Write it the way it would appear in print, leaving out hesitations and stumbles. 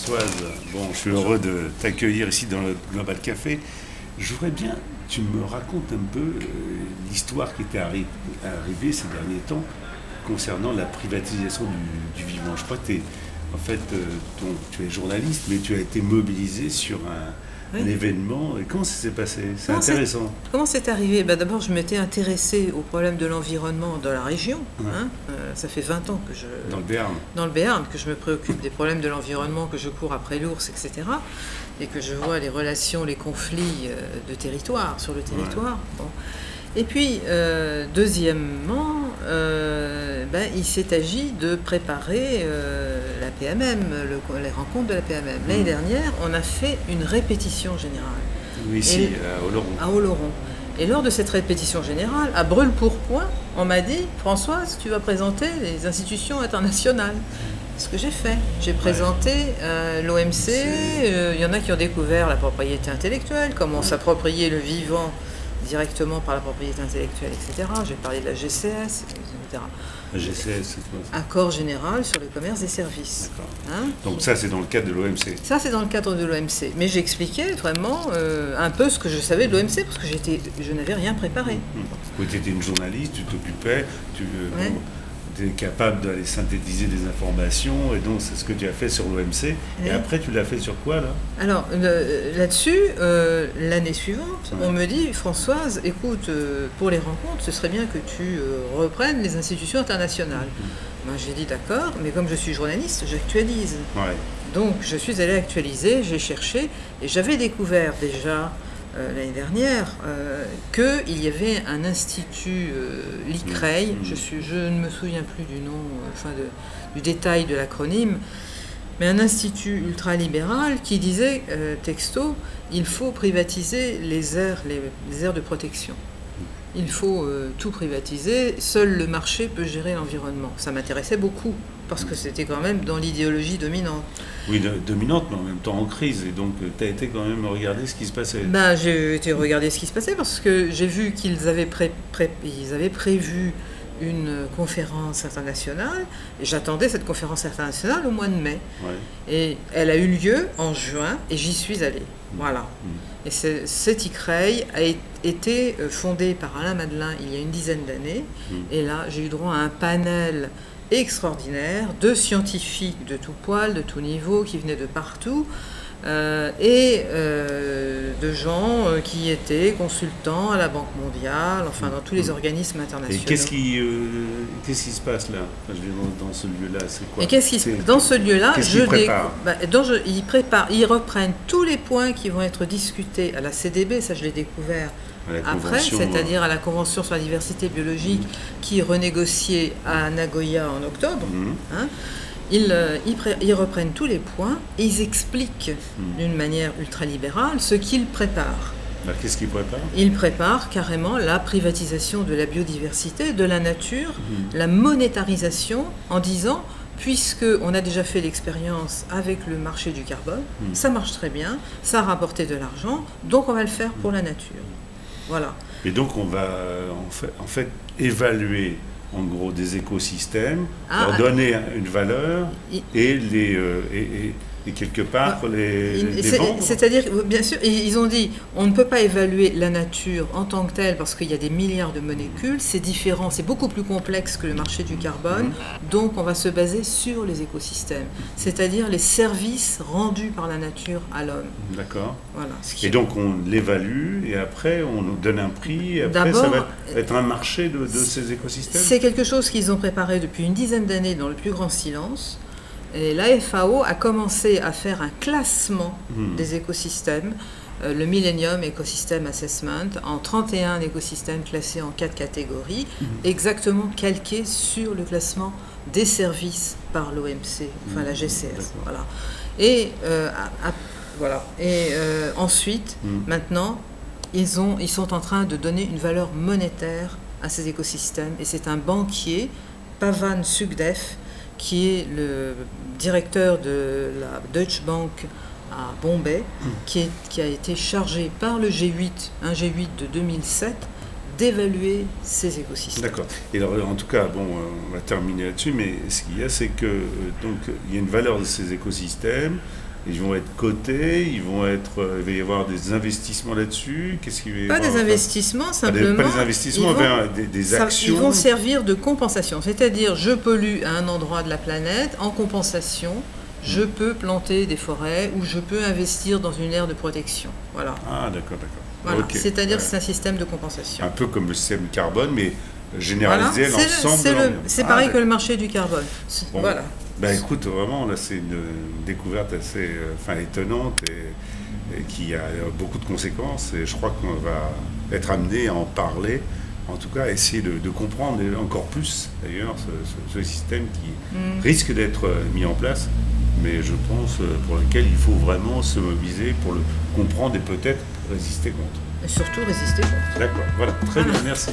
Françoise, bon, je suis heureux de t'accueillir ici dans le Global Café. Je voudrais bien que tu me racontes un peu l'histoire qui t'est arrivée ces derniers temps concernant la privatisation du vivant. Je crois que tu es journaliste, mais tu as été mobilisé sur un événement. Et comment ça s'est passé? C'est intéressant. Comment c'est arrivé? D'abord, je m'étais intéressée au problème de l'environnement dans la région. Ça fait 20 ans que Dans le Béarn. Dans le Béarn, que je me préoccupe des problèmes de l'environnement, que je cours après l'ours, etc. Et que je vois les relations, les conflits de territoire, sur le territoire. Bon. Et puis, deuxièmement, il s'est agi de préparer la PMM, les rencontres de la PMM. L'année dernière, on a fait une répétition générale. Oui, ici, à Oloron. À Oloron. Et lors de cette répétition générale, à brûle-pourpoint, on m'a dit « Françoise, tu vas présenter les institutions internationales ». C'est ce que j'ai fait. J'ai présenté l'OMC, il y en a qui ont découvert la propriété intellectuelle, comment s'approprier le vivant directement par la propriété intellectuelle, etc. J'ai parlé de la GCS, etc. La GCS, c'est quoi? Accord général sur le commerce des services. Donc ça, c'est dans le cadre de l'OMC. Ça, c'est dans le cadre de l'OMC. Mais j'expliquais vraiment un peu ce que je savais de l'OMC, parce que je n'avais rien préparé. Oui, tu étais une journaliste, tu t'occupais, tu es capable d'aller synthétiser des informations, et donc c'est ce que tu as fait sur l'OMC. Et après, tu l'as fait sur quoi, là? Alors, là-dessus, l'année suivante, on me dit, Françoise, écoute, pour les rencontres, ce serait bien que tu reprennes les institutions internationales. Moi, j'ai dit d'accord, mais comme je suis journaliste, j'actualise. Donc, je suis allée actualiser, j'ai cherché, et j'avais découvert déjà l'année dernière qu'il y avait un institut, l'ICREI, je ne me souviens plus du nom, du détail de l'acronyme, mais un institut ultralibéral qui disait, texto, il faut privatiser les aires de protection. Il faut tout privatiser, seul le marché peut gérer l'environnement. Ça m'intéressait beaucoup, parce que c'était quand même dans l'idéologie dominante. Oui, dominante, mais en même temps en crise. Et donc, tu as été quand même regarder ce qui se passait. J'ai été regarder ce qui se passait, parce que j'ai vu qu'ils avaient prévu une conférence internationale, et j'attendais cette conférence internationale au mois de mai. Et elle a eu lieu en juin, et j'y suis allée. Voilà. Et cet ICREI a été fondé par Alain Madelin il y a une dizaine d'années, et là j'ai eu droit à un panel extraordinaire de scientifiques de tout poil, de tout niveau, qui venaient de partout, et de gens qui étaient consultants à la Banque mondiale, enfin dans tous les organismes internationaux. Et qu'est-ce qui se passe là, dans ce lieu-là? C'est quoi? Et dans ce lieu-là, ils reprennent tous les points qui vont être discutés à la CDB, ça je l'ai découvert après, c'est-à-dire à la Convention sur la diversité biologique qui est renégociée à Nagoya en octobre. Ils reprennent tous les points et ils expliquent d'une manière ultralibérale ce qu'ils préparent. Qu'est-ce qu'ils préparent? Ils préparent carrément la privatisation de la biodiversité, de la nature, la monétarisation, en disant, puisqu'on a déjà fait l'expérience avec le marché du carbone, ça marche très bien, ça a rapporté de l'argent, donc on va le faire pour la nature. Voilà. Et donc on va en fait évaluer en gros des écosystèmes, leur donner une valeur et quelque part les vendre. C'est-à-dire, bien sûr, ils ont dit, on ne peut pas évaluer la nature en tant que telle parce qu'il y a des milliards de molécules, c'est différent, c'est beaucoup plus complexe que le marché du carbone, donc on va se baser sur les écosystèmes, c'est-à-dire les services rendus par la nature à l'homme. D'accord. Voilà. Et donc on l'évalue et après on nous donne un prix, et après ça va être un marché de ces écosystèmes. C'est quelque chose qu'ils ont préparé depuis une dizaine d'années dans le plus grand silence. Et la FAO a commencé à faire un classement des écosystèmes, le Millennium Ecosystem Assessment, en 31 écosystèmes classés en 4 catégories, exactement calqués sur le classement des services par l'OMC, enfin la GCS. Voilà. Et, ensuite, maintenant, ils sont en train de donner une valeur monétaire à ces écosystèmes. Et c'est un banquier, Pavan Sugdev, qui est le directeur de la Deutsche Bank à Bombay, qui a été chargé par le G8, un G8 de 2007, d'évaluer ces écosystèmes. D'accord. Et alors, en tout cas, bon, on va terminer là-dessus, mais ce qu'il y a, c'est que donc il y a une valeur de ces écosystèmes Ils vont être cotés, il va y avoir des investissements là-dessus. Qu'est-ce qu'il va y Pas avoir, des investissements, simplement. Pas des investissements, des actions. Ils vont servir de compensation. C'est-à-dire, je pollue à un endroit de la planète, en compensation, je peux planter des forêts ou je peux investir dans une aire de protection. Voilà. Ah, d'accord. Voilà. Okay. C'est-à-dire que c'est un système de compensation. Un peu comme le système carbone, mais généralisé à l'ensemble. C'est pareil que le marché du carbone. Bon. Voilà. Ben écoute, vraiment, là, c'est une découverte assez étonnante et qui a beaucoup de conséquences. Et je crois qu'on va être amené à en parler, en tout cas, essayer de comprendre encore plus, d'ailleurs, ce système qui risque d'être mis en place, mais je pense pour lequel il faut vraiment se mobiliser pour le comprendre et peut-être résister contre. Et surtout résister contre. D'accord, voilà, très bien, merci.